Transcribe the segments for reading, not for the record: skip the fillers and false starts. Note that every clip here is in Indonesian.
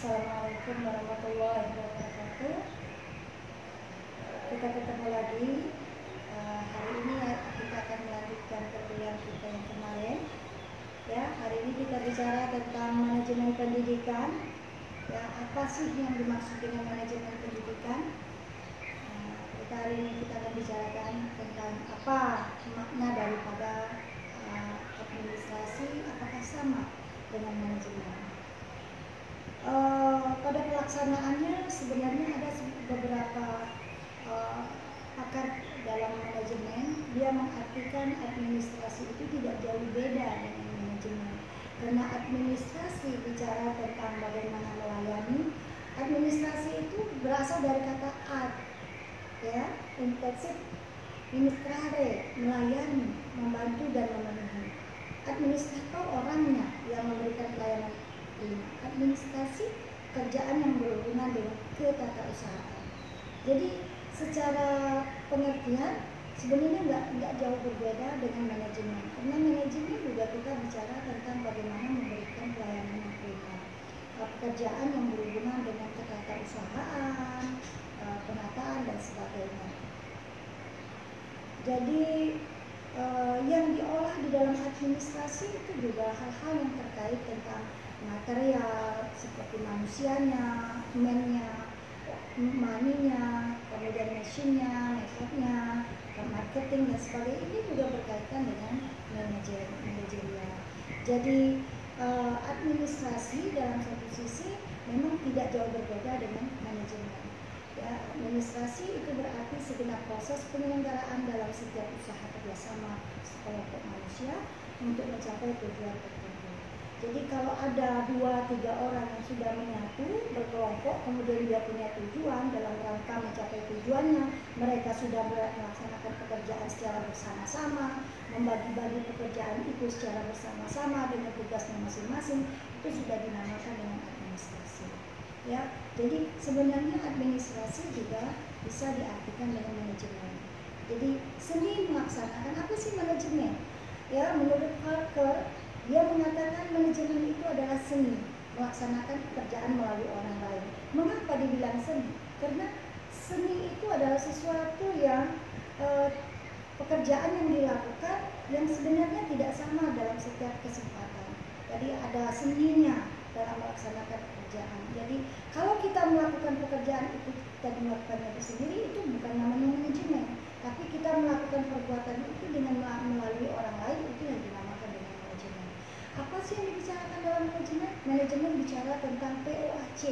Assalamualaikum warahmatullahi wabarakatuh. Kita ketemu lagi. Hari ini kita akan melanjutkan perkuliahan kita yang kemarin. Ya, hari ini kita bicara tentang manajemen pendidikan. Ya, apa sih yang dimaksud dengan manajemen pendidikan? Hari ini kita akan bicarakan tentang apa makna daripada administrasi, apakah sama dengan manajemen. Pada pelaksanaannya sebenarnya ada beberapa pakar dalam manajemen. Dia mengartikan administrasi itu tidak jauh beda dengan manajemen, karena administrasi bicara tentang bagaimana melayani. Administrasi itu berasal dari kata ad, ya, intensif, ministrare, melayani, membantu dan memenuhi. Administrator orangnya yang memberikan pelayanan. Administrasi kerjaan yang berhubungan dengan ketatarusahaan. Jadi secara pengertian sebenarnya nggak jauh berbeda dengan manajemen, karena manajemen juga kita bicara tentang bagaimana memberikan pelayanan yang primer, pekerjaan yang berhubungan dengan ketatarusahaan, penataan dan sebagainya. Jadi yang diolah di dalam administrasi itu juga hal-hal yang terkait tentang material seperti manusianya, man-nya, money-nya, kemudian mesinnya, metodenya, marketing dan sebagainya. Ini juga berkaitan dengan manajerial. Jadi administrasi dalam satu sisi memang tidak jauh berbeda dengan manajemen. Ya, administrasi itu berarti segenap proses penyelenggaraan dalam setiap usaha kerjasama sekelompok manusia untuk mencapai tujuan tertentu. Jadi kalau ada 2-3 orang yang sudah menyatu berkelompok, kemudian dia punya tujuan dalam rangka mencapai tujuannya, mereka sudah melaksanakan pekerjaan secara bersama-sama, membagi-bagi pekerjaan itu secara bersama-sama dengan tugasnya masing-masing, itu sudah dinamakan dengan administrasi. Ya, jadi sebenarnya administrasi juga bisa diartikan dengan manajemen. Jadi seni melaksanakan, apa sih manajemen? Ya, menurut Parker, dia mengatakan manajemen itu adalah seni melaksanakan pekerjaan melalui orang lain. Mengapa dibilang seni? Karena seni itu adalah sesuatu yang pekerjaan yang dilakukan yang sebenarnya tidak sama dalam setiap kesempatan. Jadi ada seninya dalam melaksanakan pekerjaan. Jadi kalau kita melakukan pekerjaan itu kita melakukannya sendiri, itu bukan namanya manajemen, tapi kita melakukan perbuatan itu dengan melalui orang lain, itu yang dinamakan dengan manajemen. Apa sih yang dibicarakan dalam manajemen? Manajemen bicara tentang POAC,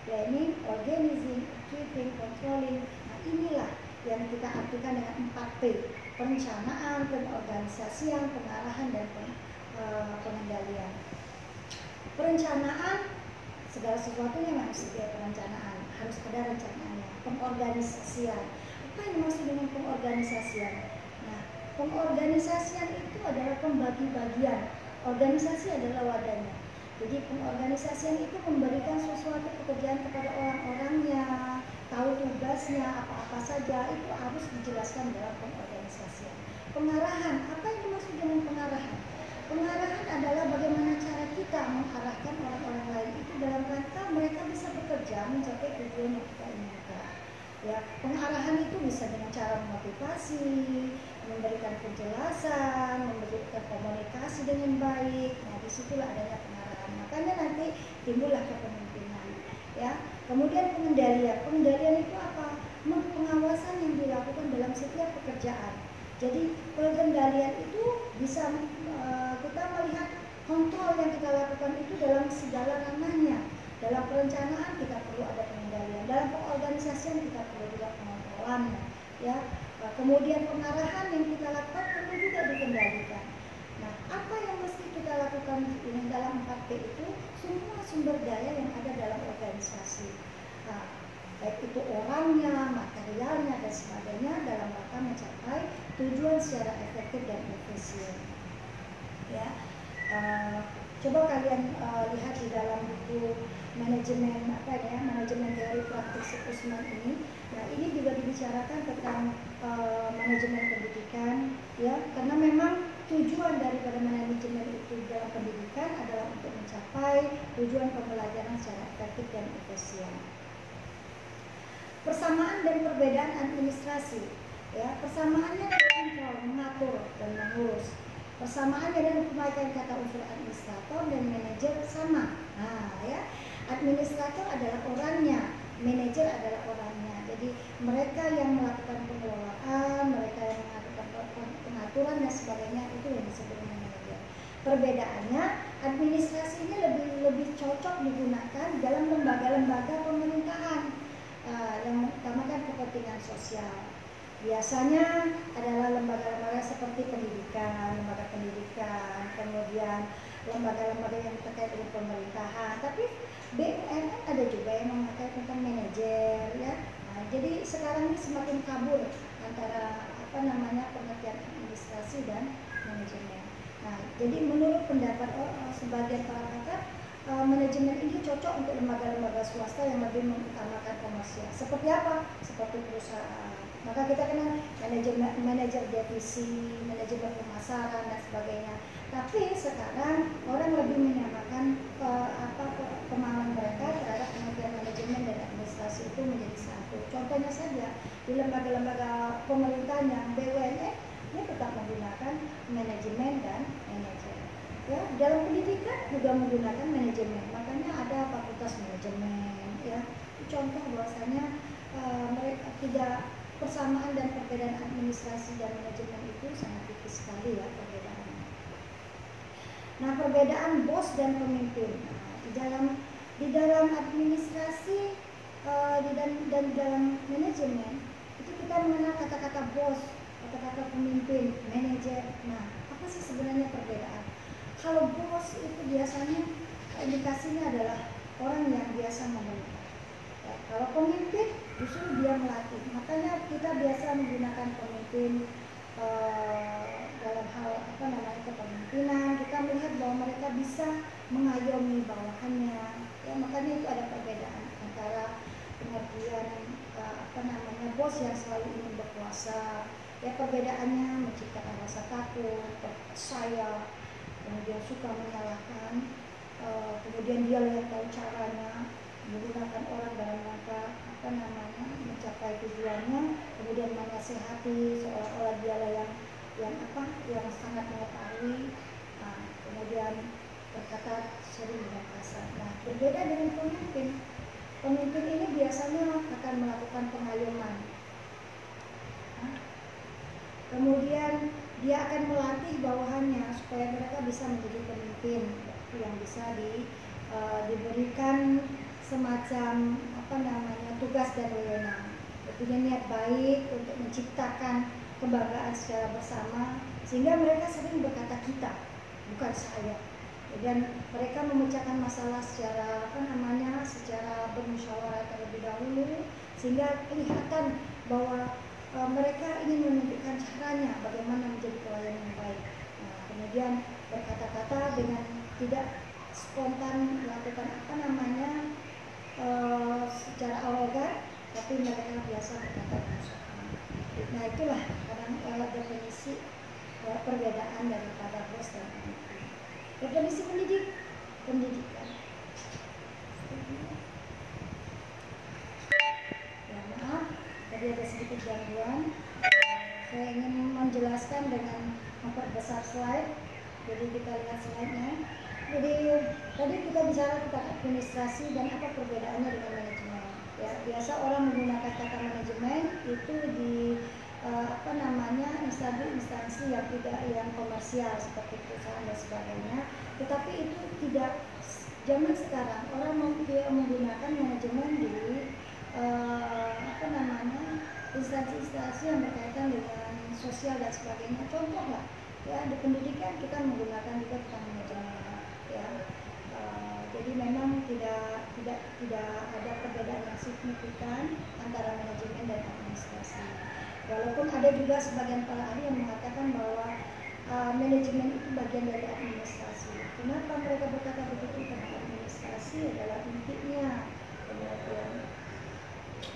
planning, organizing, keeping, controlling. Nah, inilah yang kita artikan dengan 4P: perencanaan, pengorganisasian, pengarahan, dan pengendalian. Perencanaan, segala sesuatunya harus ada perencanaan, harus ada rencananya. Pengorganisasian, apa yang dimaksud dengan pengorganisasian? Nah, pengorganisasian itu adalah pembagi-bagian. Organisasi adalah wadahnya. Jadi pengorganisasian itu memberikan sesuatu pekerjaan kepada orang-orangnya, tahu tugasnya apa-apa saja, itu harus dijelaskan dalam pengorganisasian. Pengarahan, apa yang dimaksud dengan pengarahan? Pengarahan adalah bagaimana cara kita mengarahkan orang-orang lain itu dalam rangka mereka bisa bekerja mencapai tujuan yang kita inginkan. Ya, pengarahan itu bisa dengan cara memotivasi, memberikan penjelasan, memberikan komunikasi dengan baik. Nah, disitulah adanya pengarahan. Makanya nanti timbullah kepemimpinan. Ya, kemudian pengendalian. Pengendalian itu apa? Pengawasan yang dilakukan dalam setiap pekerjaan. Jadi pengendalian itu bisa kita melihat kontrol yang kita lakukan itu dalam segala ranahnya. Dalam perencanaan kita perlu ada pengendalian, dalam pengorganisasian kita perlu juga pengontrolannya. Ya, kemudian pengarahan yang kita lakukan perlu juga dikendalikan. Nah, apa yang mesti kita lakukan dalam 4P itu? Semua sumber daya yang ada dalam organisasi. Nah, baik itu orangnya, materialnya, dan sebagainya dalam rangka mencapai tujuan secara efektif dan efisien. Ya, coba kalian lihat di dalam buku manajemen manajemen teori praktik Usman ini. Nah, ini juga dibicarakan tentang manajemen pendidikan, ya, karena memang tujuan daripada manajemen itu dalam pendidikan adalah untuk mencapai tujuan pembelajaran secara efektif dan efisien. Persamaan dan perbedaan administrasi, ya, persamaannya kontrol, mengatur dan mengurus. Persamaannya dan pemakaian kata unsur administrator dan manajer sama. Nah, ya, administrator adalah orangnya, manajer adalah orangnya. Jadi mereka yang melakukan pengelolaan, mereka yang melakukan pengaturan dan sebagainya, itu yang disebut manajer. Perbedaannya, administrasi ini lebih cocok digunakan dalam lembaga-lembaga pemerintahan yang utamakan kepentingan sosial. Biasanya adalah lembaga-lembaga seperti lembaga pendidikan, kemudian lembaga-lembaga yang terkait dengan pemerintahan. Tapi BUMN ada juga yang memakai tentang manajer, ya. Nah, jadi sekarang ini semakin kabur antara pengertian administrasi dan manajemen. Nah, jadi menurut pendapat sebagian para pakar, manajemen ini cocok untuk lembaga-lembaga swasta yang lebih mengutamakan komersial. Seperti apa? Seperti perusahaan. Maka kita kenal manajer divisi, manajemen pemasaran dan sebagainya. Tapi sekarang orang lebih menyamakan pemahaman mereka terhadap pengertian manajemen dan administrasi itu menjadi satu. Contohnya saja di lembaga-lembaga pemerintahan yang BUMN, ini tetap menggunakan manajemen dan manajer. Ya, dalam pendidikan juga menggunakan manajemen. Makanya ada fakultas manajemen. Ya, contoh bahwasanya mereka tidak persamaan dan perbedaan administrasi dan manajemen itu sangat tipis sekali, ya, perbedaannya. Nah, perbedaan bos dan pemimpin. Nah, di dalam administrasi dan di dalam manajemen itu kita mengenal kata-kata bos, kata-kata pemimpin, manajer. Nah, apa sih sebenarnya perbedaan? Kalau bos itu biasanya indikasinya adalah orang yang biasa memerintah. Ya, kalau pemimpin justru dia melatih. Makanya kita biasa menggunakan pemimpin dalam hal kepemimpinan. Kita melihat bahwa mereka bisa mengayomi bawahannya. Ya, makanya itu ada perbedaan antara pengertian bos yang selalu ingin berkuasa. Ya, perbedaannya menciptakan rasa takut, percaya, kemudian suka menyalahkan, kemudian dia yang tahu caranya menggunakan orang dalam rangka mencapai tujuannya, kemudian menasehati seolah-olah dialah yang sangat mengetahui, kemudian berkata sering dengan kasar. Nah, berbeda dengan pemimpin. Pemimpin ini biasanya akan melakukan pengayoman. Kemudian dia akan melatih bawahannya supaya mereka bisa menjadi pemimpin yang bisa diberikan semacam tugas dan wewenang. Punya niat baik untuk menciptakan kebanggaan secara bersama, sehingga mereka sering berkata kita, bukan saya. Dan mereka memecahkan masalah secara secara bermusyawarah terlebih dahulu, sehingga kelihatan bahwa mereka ingin menunjukkan caranya bagaimana menjadi pelayan yang baik. Nah, kemudian berkata-kata dengan tidak spontan melakukan secara arogan, tapi mereka biasa berkata berusaha. Nah, itulah kadang definisi perbedaan daripada bos dan pemimpin. Definisi pendidikan. Ya, maaf, tadi ada sedikit gangguan. Saya ingin menjelaskan dengan memperbesar slide. Jadi kita lihat slide-nya. Jadi tadi kita bicara tentang administrasi dan apa perbedaannya dengan manajemen. Ya, biasa orang menggunakan kata manajemen itu di instansi yang komersial seperti perusahaan dan sebagainya. Tetapi itu tidak, zaman sekarang orang menggunakan manajemen di instansi-instansi yang berkaitan dengan sosial dan sebagainya. Contoh lah, ya, di pendidikan kita menggunakan juga tentang manajemen. Ya, jadi memang tidak ada perbedaan yang signifikan antara manajemen dan administrasi. Walaupun ada juga sebagian para ahli yang mengatakan bahwa manajemen itu bagian dari administrasi. Kenapa mereka berkata begitu? Karena administrasi adalah intinya. Kemudian,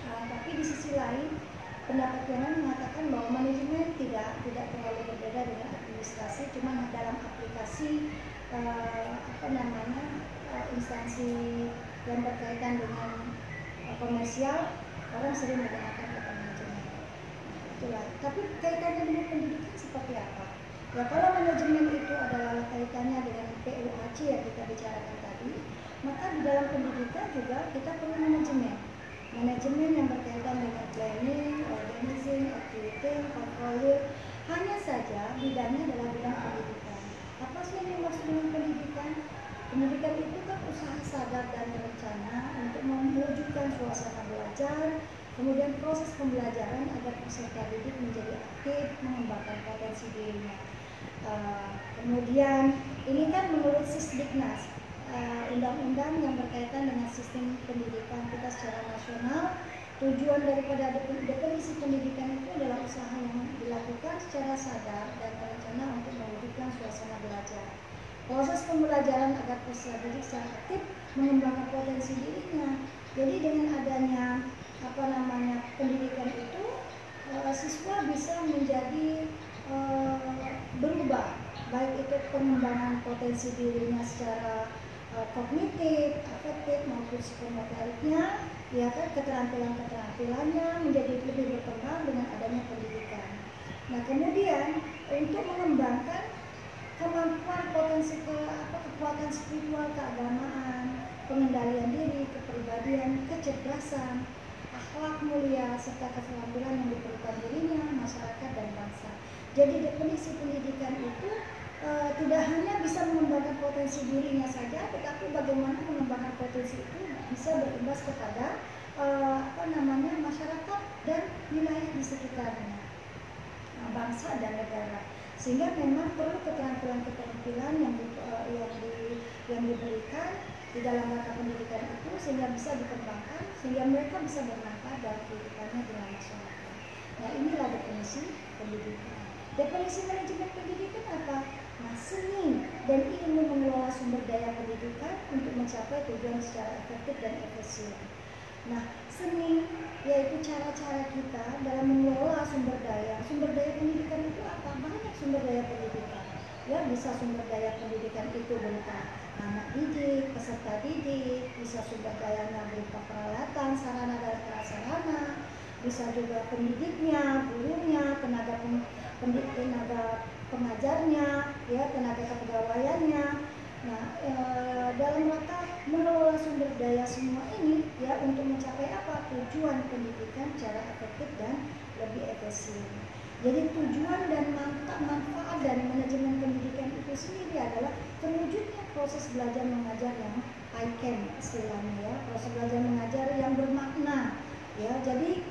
tapi di sisi lain pendapat yang lain mengatakan bahwa manajemen tidak terlalu berbeda dengan administrasi. administrasi, cuma dalam aplikasi instansi yang berkaitan dengan komersial, orang sering menggunakan kata manajemen. Itulah. Tapi kaitannya dengan pendidikan seperti apa? Ya, kalau manajemen itu adalah kaitannya dengan PUAC yang kita bicarakan tadi, maka di dalam pendidikan juga kita perlu manajemen. Manajemen yang berkaitan dengan planning, organizing, activity, portfolio. Hanya saja bidangnya adalah bidang pendidikan. Apa sih yang dimaksud dengan pendidikan? Pendidikan itu kan usaha sadar dan berencana untuk mewujudkan suasana belajar, kemudian proses pembelajaran agar peserta didik menjadi aktif, mengembangkan potensi dirinya. Kemudian ini kan menurut Sisdiknas, undang-undang yang berkaitan dengan sistem pendidikan kita secara nasional, tujuan daripada definisi pendidikan itu adalah usaha yang dilakukan secara sadar dan berencana untuk mewujudkan suasana belajar. Proses pembelajaran agar peserta didik secara aktif mengembangkan potensi dirinya. Jadi dengan adanya pendidikan itu, siswa bisa menjadi berubah, baik itu pengembangan potensi dirinya secara kognitif, afektif maupun psikomotoriknya, ya kan, keterampilannya menjadi lebih berkembang dengan adanya pendidikan. Nah, kemudian untuk mengembangkan kemampuan potensi kekuatan spiritual, keagamaan, pengendalian diri, kepribadian, kecerdasan, akhlak mulia, serta keterampilan yang diperlukan dirinya, masyarakat, dan bangsa. Jadi definisi pendidikan itu tidak hanya bisa mengembangkan potensi dirinya saja, tetapi bagaimana mengembangkan potensi itu bisa berimbas kepada masyarakat dan wilayah di sekitarnya, bangsa dan negara. Sehingga memang perlu keterampilan yang diberikan di dalam rangka pendidikan itu sehingga bisa dikembangkan, sehingga mereka bisa bermanfaat dalam kehidupannya dengan masyarakat. Nah, inilah definisi pendidikan. Definisi manajemen pendidikan apa? Nah, seni dan ilmu mengelola sumber daya pendidikan untuk mencapai tujuan secara efektif dan efisien. Nah, seni yaitu cara-cara kita dalam mengelola sumber daya. Sumber daya pendidikan itu apa? Banyak sumber daya pendidikan. Ya, bisa sumber daya pendidikan itu berupa anak didik, peserta didik, bisa sumber dayanya berupa peralatan, sarana dan prasarana, bisa juga pendidiknya, gurunya, tenaga pengajarnya, ya, tenaga kepegawaiannya. Nah, dalam rangka mengelola sumber daya semua ini, ya, untuk mencapai apa? Tujuan pendidikan secara efektif dan lebih efisien. Jadi tujuan dan manfaat dari manajemen pendidikan itu sendiri adalah terwujudnya proses belajar mengajar yang ICAN istilahnya, ya, proses belajar mengajar yang bermakna, ya. Jadi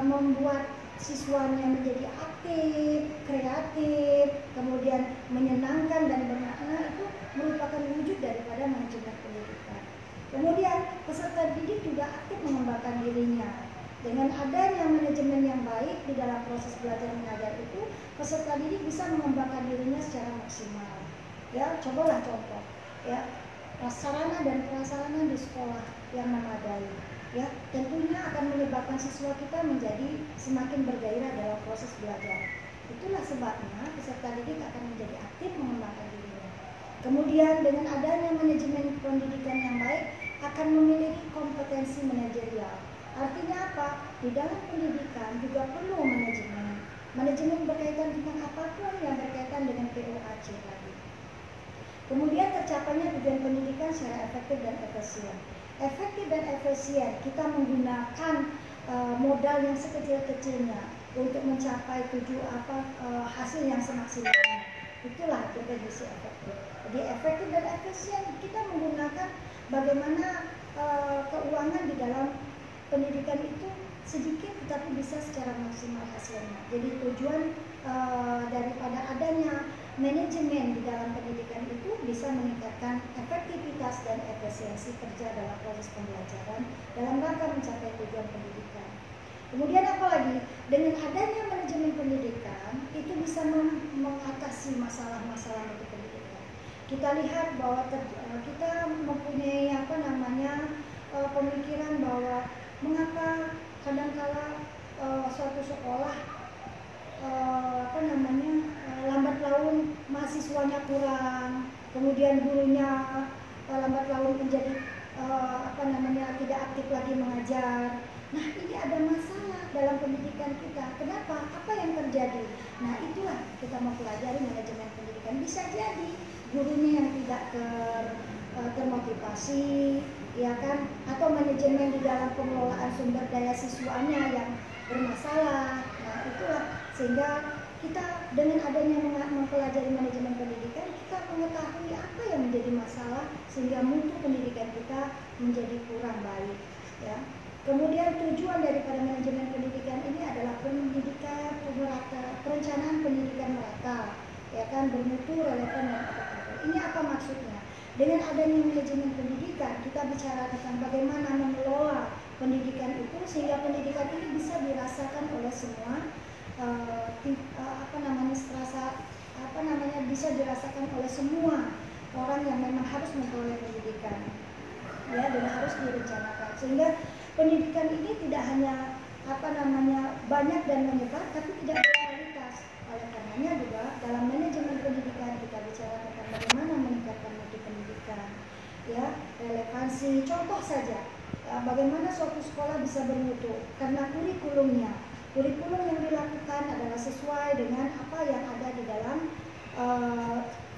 membuat siswanya menjadi aktif, kreatif, kemudian menyenangkan dan bermakna, itu merupakan wujud daripada manajemen pendidikan. Kemudian peserta didik juga aktif mengembangkan dirinya. Dengan adanya manajemen yang baik di dalam proses belajar mengajar itu, peserta didik bisa mengembangkan dirinya secara maksimal. Ya, cobalah contoh, ya, sarana dan prasarana di sekolah yang memadai, ya, tentunya akan menyebabkan siswa kita menjadi semakin bergairah dalam proses belajar. Itulah sebabnya peserta didik akan menjadi aktif mengembangkan dirinya. Kemudian dengan adanya manajemen pendidikan yang baik akan memiliki kompetensi manajerial. Artinya apa? Di dalam pendidikan juga perlu manajemen. Manajemen berkaitan dengan apapun yang berkaitan dengan PUAC tadi. Kemudian tercapainya tujuan pendidikan secara efektif dan efisien. Efektif dan efisien, kita menggunakan modal yang sekecil-kecilnya untuk mencapai hasil yang semaksimalnya. Itulah definisi efektif. Jadi efektif dan efisien, kita menggunakan bagaimana keuangan di dalam pendidikan itu sedikit tetapi bisa secara maksimal hasilnya. Jadi tujuan daripada adanya manajemen di dalam pendidikan itu bisa meningkatkan efektivitas dan efisiensi kerja dalam proses pembelajaran dalam rangka mencapai tujuan pendidikan. Kemudian apalagi dengan adanya manajemen pendidikan itu bisa mengatasi masalah-masalah untuk pendidikan. Kita lihat bahwa kita mempunyai pemikiran bahwa mengapa kadangkala suatu sekolah lambat laun mahasiswanya kurang, kemudian gurunya lambat laun menjadi tidak aktif lagi mengajar. Nah, ini ada masalah dalam pendidikan kita. Kenapa? Apa yang terjadi? Nah, itulah kita mau pelajari manajemen pendidikan. Bisa jadi gurunya yang tidak termotivasi, ya kan? Atau manajemen di dalam pengelolaan sumber daya siswanya yang bermasalah. Nah, itulah sehingga kita dengan adanya mempelajari manajemen pendidikan, kita mengetahui apa yang menjadi masalah sehingga mutu pendidikan kita menjadi kurang baik, ya. Kemudian tujuan daripada manajemen pendidikan ini adalah pendidikan merata, perencanaan pendidikan merata, ya kan, bermutu, relevan dan akuntabel. Ini apa maksudnya? Dengan adanya manajemen pendidikan, kita bicara tentang bagaimana mengelola pendidikan itu sehingga pendidikan ini bisa dirasakan oleh semua bisa dirasakan oleh semua orang yang memang harus memperoleh pendidikan, ya, dan harus direncanakan sehingga pendidikan ini tidak hanya banyak dan menyebar, tapi tidak berkualitas. Oleh karenanya juga dalam manajemen pendidikan kita bicara tentang bagaimana meningkatkan mutu pendidikan, ya, relevansi. Contoh saja, bagaimana suatu sekolah bisa bermutu karena kurikulum yang dilakukan adalah sesuai dengan apa yang ada di dalam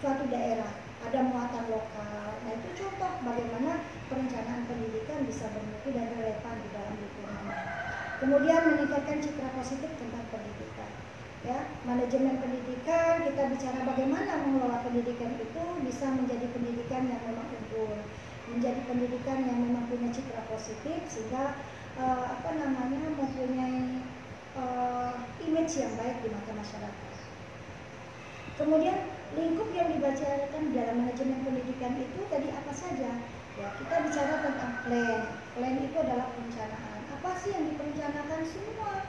suatu daerah, ada muatan lokal. Nah, itu contoh bagaimana perencanaan pendidikan bisa bermutu dan relevan di dalam lingkungan. Kemudian meningkatkan citra positif tentang pendidikan, ya, manajemen pendidikan. Kita bicara bagaimana mengelola pendidikan itu bisa menjadi pendidikan yang memang unggul, menjadi pendidikan yang memang punya citra positif sehingga mempunyai image yang baik di mata masyarakat. Kemudian lingkup yang dibicarakan dalam manajemen pendidikan itu tadi apa saja? Ya, kita bicara tentang plan. Plan itu adalah perencanaan. Apa sih yang diperencanakan semua?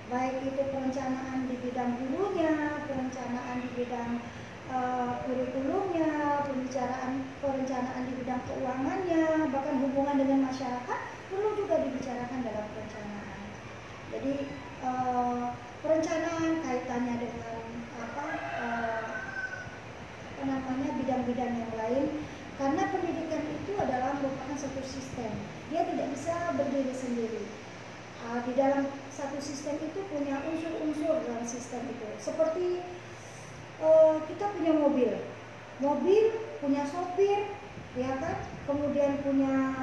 Baik itu perencanaan di bidang gurunya, perencanaan di bidang kurikulumnya, perencanaan di bidang keuangannya, bahkan hubungan dengan masyarakat perlu juga dibicarakan dalam perencanaan. Jadi perencanaan kaitannya dengan bidang-bidang yang lain, karena pendidikan itu adalah merupakan satu sistem. Dia tidak bisa berdiri sendiri. Di dalam satu sistem itu punya unsur-unsur dalam sistem itu. Seperti kita punya mobil punya sopir, ya kan? Kemudian punya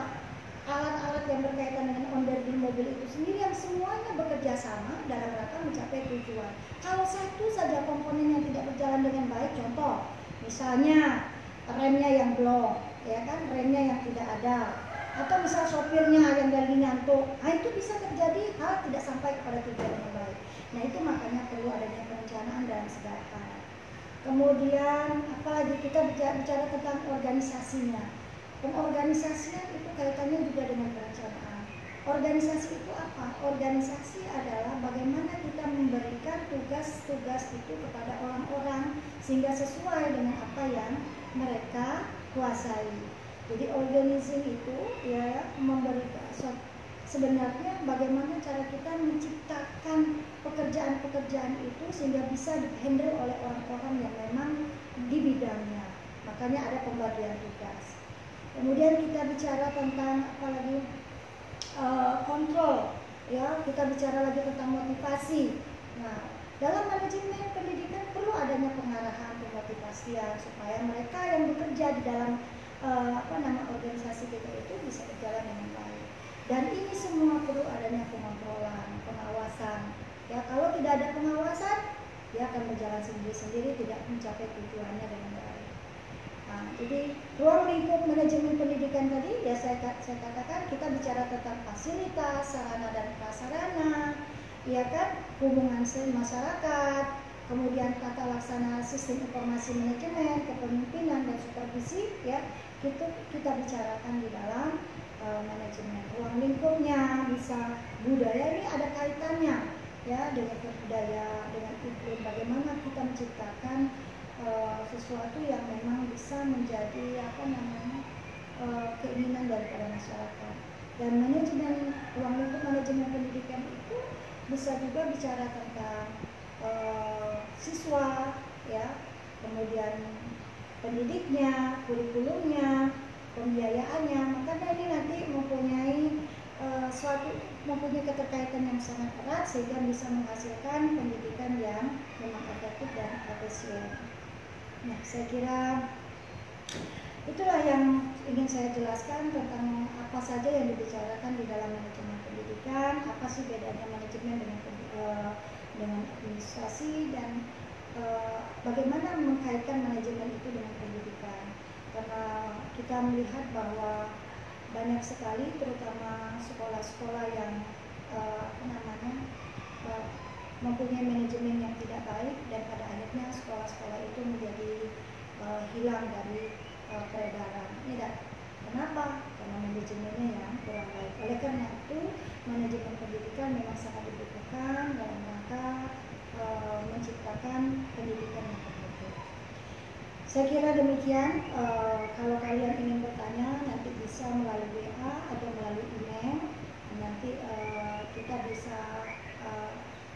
alat-alat yang berkaitan dengan onderdil mobil itu sendiri yang semuanya bekerja sama dalam rangka mencapai tujuan. Kalau satu saja komponennya tidak berjalan dengan baik, contoh misalnya remnya yang blong, ya kan, remnya yang tidak ada, atau misal sopirnya yang lagi ngantuk, nah itu bisa terjadi hal tidak sampai kepada tujuan yang baik. Nah, itu makanya perlu adanya perencanaan dalam segala hal. Kemudian apalagi kita bicara tentang organisasinya. Pengorganisasian itu kaitannya juga dengan perencanaan. Organisasi itu apa? Organisasi adalah bagaimana kita memberikan tugas-tugas itu kepada orang-orang sehingga sesuai dengan apa yang mereka kuasai. Jadi organizing itu ya memberikan sebenarnya bagaimana cara kita menciptakan pekerjaan-pekerjaan itu sehingga bisa dihandle oleh orang-orang yang memang di bidangnya. Makanya ada pembagian tugas. Kemudian kita bicara tentang kontrol, ya, kita bicara lagi tentang motivasi. Nah, dalam manajemen pendidikan perlu adanya pengarahan, pemotivasian supaya mereka yang bekerja di dalam organisasi kita itu bisa berjalan dengan baik. Dan ini semua perlu adanya pengontrolan, pengawasan. Ya, kalau tidak ada pengawasan, dia akan berjalan sendiri-sendiri, tidak mencapai tujuannya dengan baik. Nah, jadi ruang lingkup manajemen pendidikan tadi ya saya katakan kita bicara tentang fasilitas, sarana dan prasarana, ya kan, hubungan masyarakat, kemudian tata laksana sistem informasi manajemen, kepemimpinan dan supervisi, ya, kita bicarakan di dalam manajemen. Ruang lingkupnya bisa budaya, ini ada kaitannya ya dengan budaya, dengan iklim, bagaimana kita menciptakan sesuatu yang memang bisa menjadi keinginan daripada masyarakat. Dan manajemen ruang lingkup manajemen pendidikan itu bisa juga bicara tentang siswa, ya, kemudian pendidiknya, kurikulumnya, pembiayaannya. Maka ini nanti mempunyai mempunyai keterkaitan yang sangat erat sehingga bisa menghasilkan pendidikan yang memang efektif dan efisien. Nah, saya kira itulah yang ingin saya jelaskan tentang apa saja yang dibicarakan di dalam manajemen pendidikan, apa sih bedanya manajemen dengan administrasi, dan bagaimana mengkaitkan manajemen itu dengan pendidikan. Karena kita melihat bahwa banyak sekali, terutama sekolah-sekolah yang mempunyai manajemen yang tidak baik, dan pada akhirnya sekolah-sekolah itu menjadi hilang dari peredaran. Kenapa? Karena manajemennya yang kurang baik. Oleh karena itu, manajemen pendidikan memang sangat dibutuhkan dalam rangka menciptakan pendidikan yang terbaik. Saya kira demikian. Kalau kalian ingin bertanya, nanti bisa melalui WA atau melalui email. Nanti kita bisa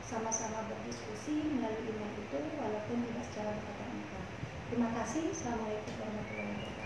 sama-sama berdiskusi melalui email itu, walaupun tidak secara bertatap muka. Terima kasih. Assalamualaikum warahmatullahi wabarakatuh.